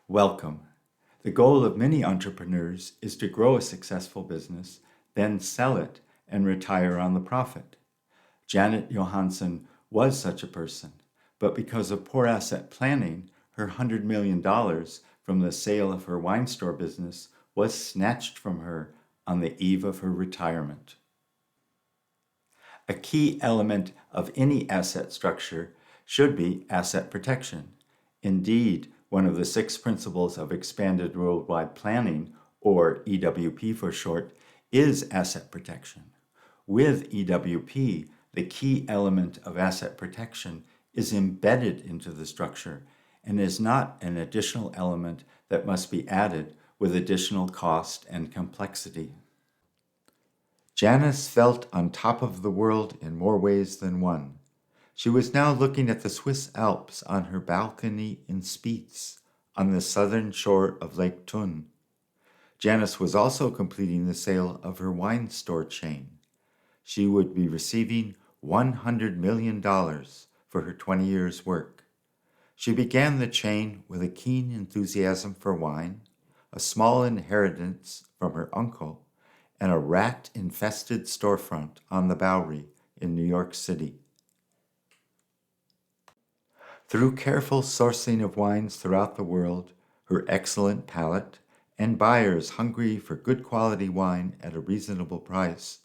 Welcome. The goal of many entrepreneurs is to grow a successful business, then sell it and retire on the profit. Janet Johanson was such a person, but because of poor asset planning, her $100 million from the sale of her wine store business was snatched from her on the eve of her retirement. A key element of any asset structure should be asset protection. Indeed, one of the 6 principles of expanded worldwide planning, or EWP for short, is asset protection. With EWP, the key element of asset protection is embedded into the structure and is not an additional element that must be added with additional cost and complexity. Janice felt on top of the world in more ways than one. She was now looking at the Swiss Alps on her balcony in Spiez, on the southern shore of Lake Thun. Janice was also completing the sale of her wine store chain. She would be receiving $100 million for her 20 years' work. She began the chain with a keen enthusiasm for wine, a small inheritance from her uncle, and a rat-infested storefront on the Bowery in New York City. Through careful sourcing of wines throughout the world, her excellent palate, and buyers hungry for good quality wine at a reasonable price,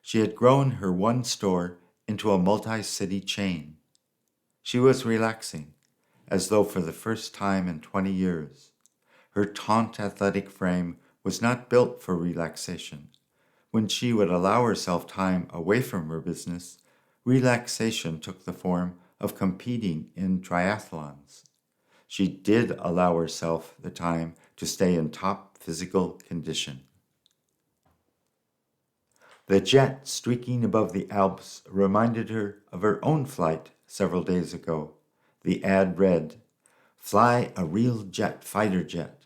she had grown her one store into a multi-city chain. She was relaxing, as though for the first time in 20 years. Her taunt athletic frame was not built for relaxation. When she would allow herself time away from her business, relaxation took the form of competing in triathlons. She did allow herself the time to stay in top physical condition. The jet streaking above the Alps reminded her of her own flight several days ago. The ad read, "Fly a real fighter jet.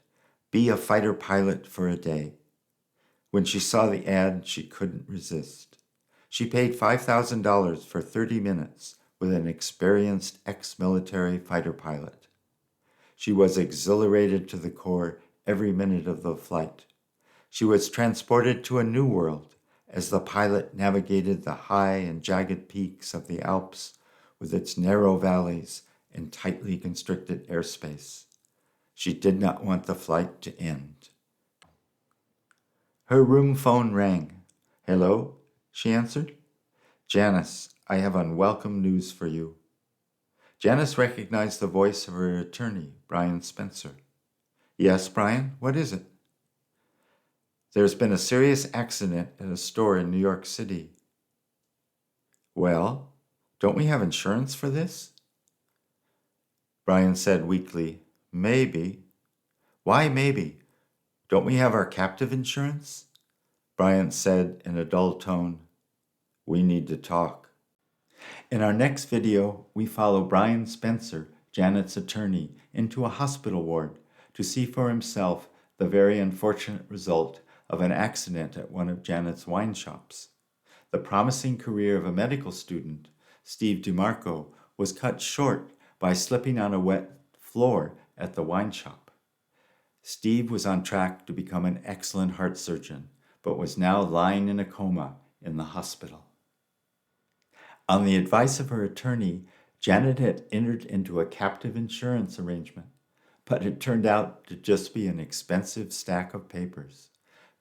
Be a fighter pilot for a day." When she saw the ad, she couldn't resist. She paid $5,000 for 30 minutes with an experienced ex-military fighter pilot. She was exhilarated to the core every minute of the flight. She was transported to a new world as the pilot navigated the high and jagged peaks of the Alps with its narrow valleys and tightly constricted airspace. She did not want the flight to end. Her room phone rang. "Hello?" she answered. "Janice, I have unwelcome news for you." Janice recognized the voice of her attorney, Brian Spencer. "Yes, Brian, what is it?" "There's been a serious accident at a store in New York City." "Well, don't we have insurance for this?" Brian said weakly, "Maybe." "Why maybe? Don't we have our captive insurance?" Brian said in a dull tone, "We need to talk." In our next video, we follow Brian Spencer, Janet's attorney, into a hospital ward to see for himself the very unfortunate result of an accident at one of Janet's wine shops. The promising career of a medical student, Steve DeMarco, was cut short by slipping on a wet floor at the wine shop. Steve was on track to become an excellent heart surgeon, but was now lying in a coma in the hospital. On the advice of her attorney, Janet had entered into a captive insurance arrangement, but it turned out to just be an expensive stack of papers.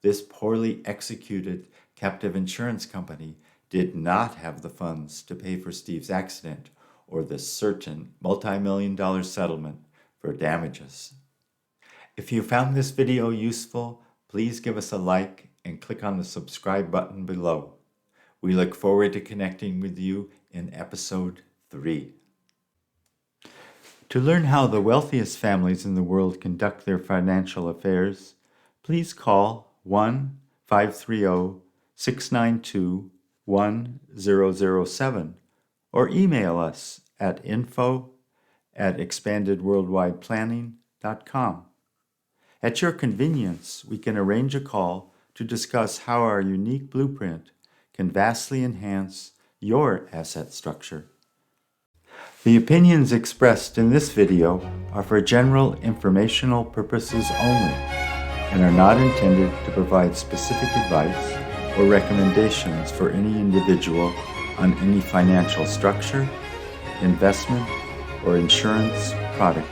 This poorly executed captive insurance company did not have the funds to pay for Steve's accident or the certain multi-million-dollar settlement for damages. If you found this video useful, please give us a like and click on the subscribe button below. We look forward to connecting with you in episode 3. To learn how the wealthiest families in the world conduct their financial affairs, please call 1-530-692-1007 or email us at info@expandedworldwideplanning.com. At your convenience, we can arrange a call to discuss how our unique blueprint can vastly enhance your asset structure. The opinions expressed in this video are for general informational purposes only and are not intended to provide specific advice or recommendations for any individual on any financial structure, investment, or insurance product.